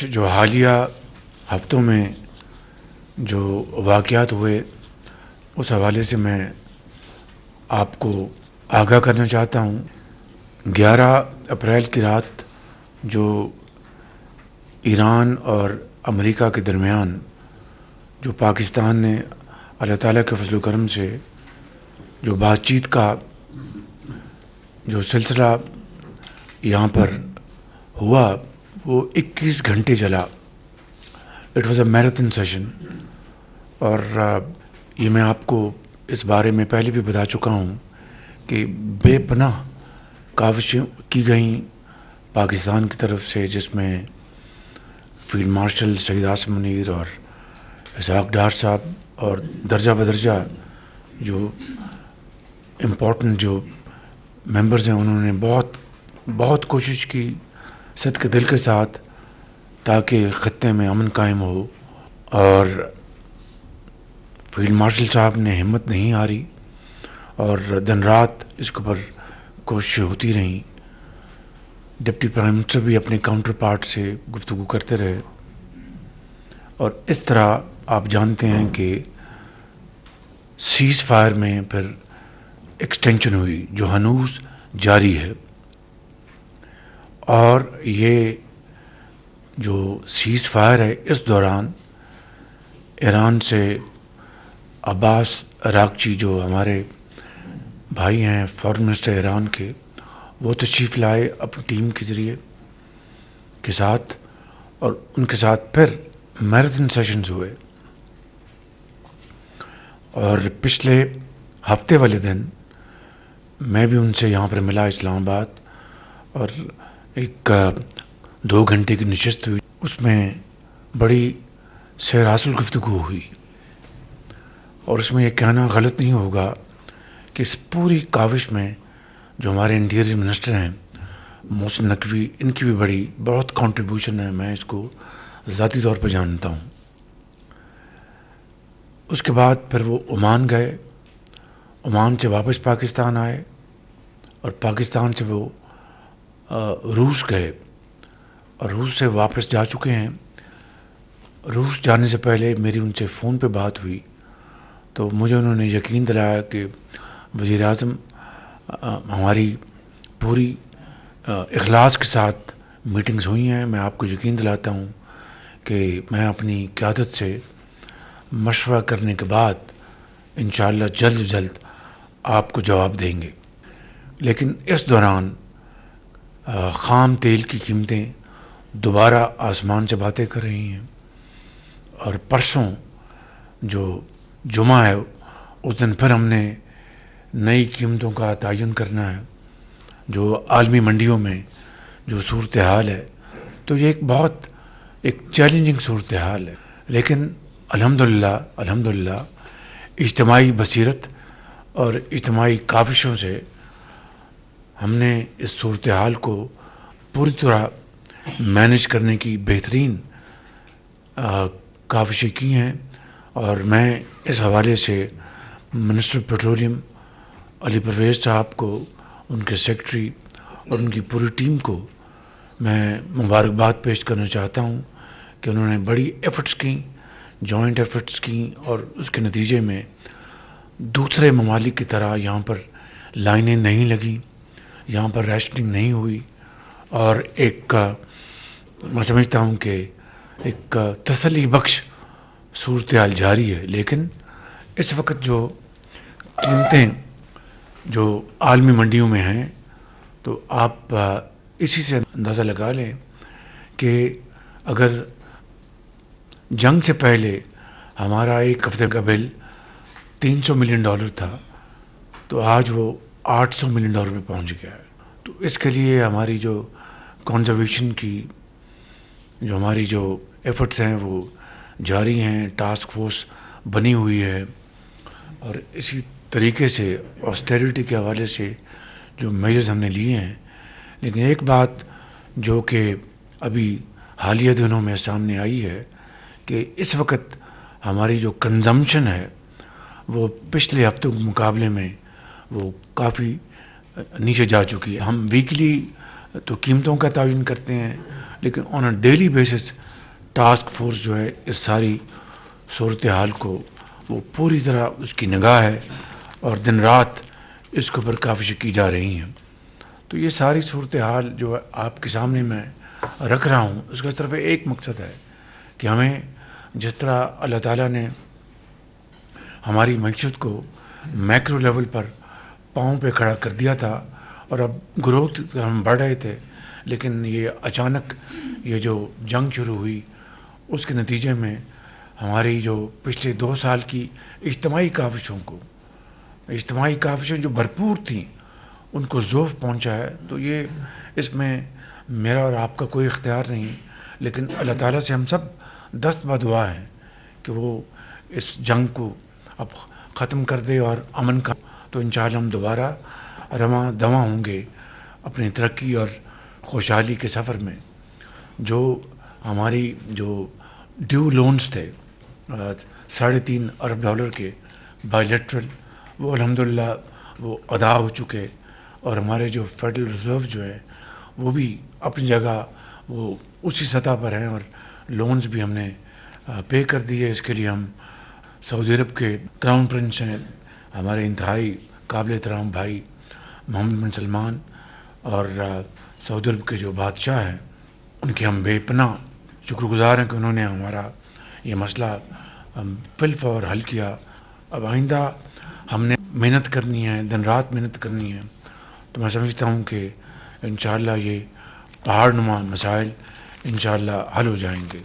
کچھ جو حالیہ ہفتوں میں جو واقعات ہوئے اس حوالے سے میں آپ کو آگاہ کرنا چاہتا ہوں۔ 11 اپریل کی رات جو ایران اور امریکہ کے درمیان جو پاکستان نے اللہ تعالیٰ کے فضل و کرم سے جو بات چیت کا جو سلسلہ یہاں پر ہوا وہ 21 گھنٹے چلا۔ It was a marathon session, اور یہ میں آپ کو اس بارے میں پہلے بھی بتا چکا ہوں کہ بے پناہ کاوشیں کی گئیں پاکستان کی طرف سے، جس میں فیلڈ مارشل سعید عاصم منیر اور اسحاق ڈار صاحب اور درجہ بدرجہ جو امپورٹنٹ جو ممبرز ہیں انہوں نے بہت کوشش کی صدق دل کے ساتھ تاکہ خطے میں امن قائم ہو، اور فیلڈ مارشل صاحب نے ہمت نہیں ہاری اور دن رات اس کے اوپر کوششیں ہوتی رہیں۔ ڈپٹی پرائم منسٹر بھی اپنے کاؤنٹر پارٹ سے گفتگو کرتے رہے، اور اس طرح آپ جانتے ہیں کہ سیز فائر میں پھر ایکسٹینشن ہوئی جو ہنوز جاری ہے، اور یہ جو سیز فائر ہے اس دوران ایران سے عباس عراقچی جو ہمارے بھائی ہیں فارن منسٹر ایران کے، وہ تشریف لائے اپنی ٹیم کے ذریعے کے ساتھ، اور ان کے ساتھ پھر میراتھن سیشنز ہوئے۔ اور پچھلے ہفتے والے دن میں بھی ان سے یہاں پر ملا اسلام آباد، اور ایک 2 گھنٹے کی نشست ہوئی، اس میں بڑی سیر حاصل گفتگو ہوئی، اور اس میں یہ کہنا غلط نہیں ہوگا کہ اس پوری کاوش میں جو ہمارے انٹیریئر منسٹر ہیں محسن نقوی، ان کی بھی بہت کنٹریبیوشن ہے، میں اس کو ذاتی طور پہ جانتا ہوں۔ اس کے بعد پھر وہ عمان گئے، عمان سے واپس پاکستان آئے، اور پاکستان سے وہ روس گئے، اور روس سے واپس جا چکے ہیں۔ روس جانے سے پہلے میری ان سے فون پہ بات ہوئی تو مجھے انہوں نے یقین دلایا کہ وزیر اعظم ہماری پوری اخلاص کے ساتھ میٹنگز ہوئی ہیں، میں آپ کو یقین دلاتا ہوں کہ میں اپنی قیادت سے مشورہ کرنے کے بعد انشاءاللہ جلد آپ کو جواب دیں گے۔ لیکن اس دوران خام تیل کی قیمتیں دوبارہ آسمان سے باتیں کر رہی ہیں، اور پرسوں جو جمعہ ہے اس دن پھر ہم نے نئی قیمتوں کا تعین کرنا ہے جو عالمی منڈیوں میں جو صورتحال ہے، تو یہ ایک چیلنجنگ صورتحال ہے، لیکن الحمدللہ اجتماعی بصیرت اور اجتماعی کاوشوں سے ہم نے اس صورتحال کو پوری طرح مینیج کرنے کی بہترین کاوشیں کی ہیں، اور میں اس حوالے سے منسٹر پیٹرولیم علی پرویز صاحب کو، ان کے سیکرٹری اور ان کی پوری ٹیم کو میں مبارکباد پیش کرنا چاہتا ہوں کہ انہوں نے بڑی ایفرٹس کی، جوائنٹ ایفرٹس کی، اور اس کے نتیجے میں دوسرے ممالک کی طرح یہاں پر لائنیں نہیں لگیں، یہاں پر ریشننگ نہیں ہوئی، اور میں سمجھتا ہوں کہ ایک تسلی بخش صورتحال جاری ہے۔ لیکن اس وقت جو قیمتیں جو عالمی منڈیوں میں ہیں، تو آپ اسی سے اندازہ لگا لیں کہ اگر جنگ سے پہلے ہمارا ایک ہفتے کا بل $300 ملین تھا، تو آج وہ $800 ملین پہ پہنچ گیا ہے۔ تو اس کے لیے ہماری جو کنزرویشن کی جو ہماری جو ایفرٹس ہیں وہ جاری ہیں، ٹاسک فورس بنی ہوئی ہے، اور اسی طریقے سے آسٹیرٹی کے حوالے سے جو میجرز ہم نے لیے ہیں۔ لیکن ایک بات جو کہ ابھی حالیہ دنوں میں سامنے آئی ہے کہ اس وقت ہماری جو کنزمپشن ہے وہ پچھلے ہفتوں کے مقابلے میں وہ کافی نیچے جا چکی ہے۔ ہم ویکلی تو قیمتوں کا تعین کرتے ہیں، لیکن on a daily basis task force جو ہے اس ساری صورتحال کو وہ پوری طرح اس کی نگاہ ہے اور دن رات اس کے اوپر کاوشیں کی جا رہی ہیں. تو یہ ساری صورتحال جو آپ کے سامنے میں رکھ رہا ہوں اس کا صرف ایک مقصد ہے کہ ہمیں جس طرح اللہ تعالیٰ نے ہماری معیشت کو میکرو لیول پر پاؤں پہ کھڑا کر دیا تھا اور اب گروتھ ہم بڑھ رہے تھے، لیکن یہ اچانک یہ جو جنگ شروع ہوئی اس کے نتیجے میں ہماری جو پچھلے 2 سال کی اجتماعی کاوشیں جو بھرپور تھیں ان کو ذوف پہنچا ہے. تو یہ اس میں میرا اور آپ کا کوئی اختیار نہیں، لیکن اللہ تعالیٰ سے ہم سب دست بدعا ہیں کہ وہ اس جنگ کو اب ختم کر دے اور امن کا. تو انشاءاللہ ہم دوبارہ رواں دواں ہوں گے اپنی ترقی اور خوشحالی کے سفر میں. جو ہماری جو ڈیو لونز تھے $3.5 ارب کے بائی لیٹرل، وہ الحمدللہ وہ ادا ہو چکے، اور ہمارے جو فیڈرل ریزرو جو ہے وہ بھی اپنی جگہ وہ اسی سطح پر ہیں، اور لونز بھی ہم نے پے کر دیے. اس کے لیے ہم سعودی عرب کے کراؤن پرنس ہیں، ہمارے انتہائی قابل احترام بھائی محمد بن سلمان، اور سعودی عرب کے جو بادشاہ ہیں ان کے ہم بے پناہ شکر گزار ہیں کہ انہوں نے ہمارا یہ مسئلہ بالفور حل کیا. اب آئندہ ہم نے محنت کرنی ہے، دن رات محنت کرنی ہے. تو میں سمجھتا ہوں کہ انشاءاللہ یہ پہاڑ نما مسائل انشاءاللہ حل ہو جائیں گے.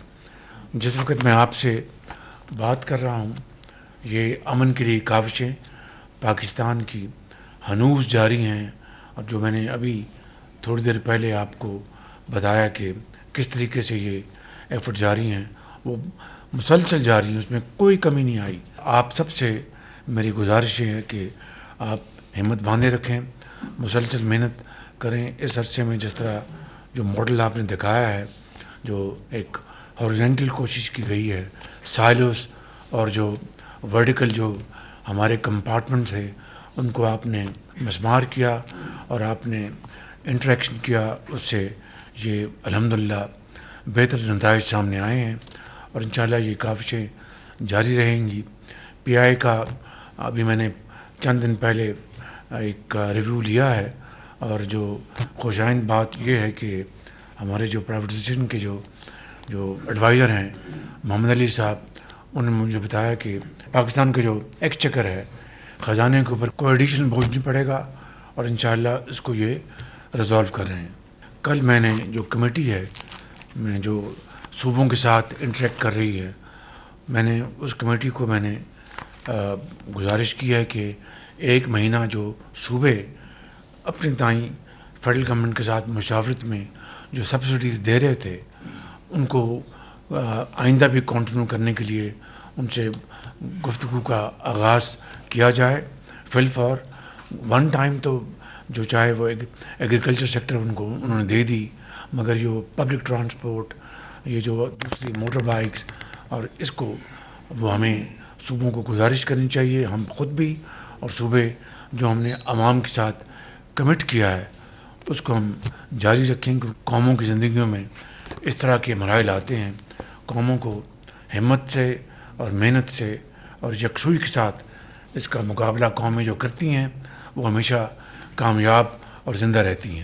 جس وقت میں آپ سے بات کر رہا ہوں یہ امن کے لیے کاوشیں پاکستان کی ہنوز جاری ہیں، اور جو میں نے ابھی تھوڑی دیر پہلے آپ کو بتایا کہ کس طریقے سے یہ ایفرٹ جاری ہیں وہ مسلسل جاری ہیں، اس میں کوئی کمی نہیں آئی. آپ سب سے میری گزارش ہے کہ آپ ہمت باندھے رکھیں، مسلسل محنت کریں. اس عرصے میں جس طرح جو ماڈل آپ نے دکھایا ہے، جو ایک ہارزینٹل کوشش کی گئی ہے، سائلوس اور جو ورٹیکل جو ہمارے کمپارٹمنٹس ہیں ان کو آپ نے مسمار کیا اور آپ نے انٹریکشن کیا، اس سے یہ الحمدللہ بہتر نتائج سامنے آئے ہیں، اور انشاءاللہ یہ کاوشیں جاری رہیں گی. پی آئی کا ابھی میں نے چند دن پہلے ایک ریویو لیا ہے، اور جو خوشائند بات یہ ہے کہ ہمارے جو پرائیویٹائزیشن کے جو ایڈوائزر ہیں محمد علی صاحب، انہوں نے مجھے بتایا کہ پاکستان کا جو ایکسچیکر ہے خزانے کے اوپر کوئی ایڈیشنل بوجھ نہیں پڑے گا، اور انشاءاللہ اس کو یہ ریزالو کر رہے ہیں. کل میں نے جو کمیٹی ہے میں جو صوبوں کے ساتھ انٹریکٹ کر رہی ہے، میں نے اس کمیٹی کو میں نے گزارش کی ہے کہ 1 مہینہ جو صوبے اپنے تائیں فیڈرل گورنمنٹ کے ساتھ مشاورت میں جو سبسڈیز دے رہے تھے ان کو آئندہ بھی کنٹینیو کرنے کے لیے ان سے گفتگو کا آغاز کیا جائے. فل فار ون ٹائم تو جو چاہے وہ ایگریکلچر سیکٹر ان کو انہوں نے دے دی، مگر یہ پبلک ٹرانسپورٹ، یہ جو دوسری موٹر بائکس، اور اس کو وہ ہمیں صوبوں کو گزارش کرنی چاہیے، ہم خود بھی اور صوبے جو ہم نے عوام کے ساتھ کمٹ کیا ہے اس کو ہم جاری رکھیں. کہ قوموں کی زندگیوں میں اس طرح کے مراحل آتے ہیں، قوموں کو ہمت سے اور محنت سے اور یکسوئی کے ساتھ اس کا مقابلہ قومیں جو کرتی ہیں وہ ہمیشہ کامیاب اور زندہ رہتی ہیں.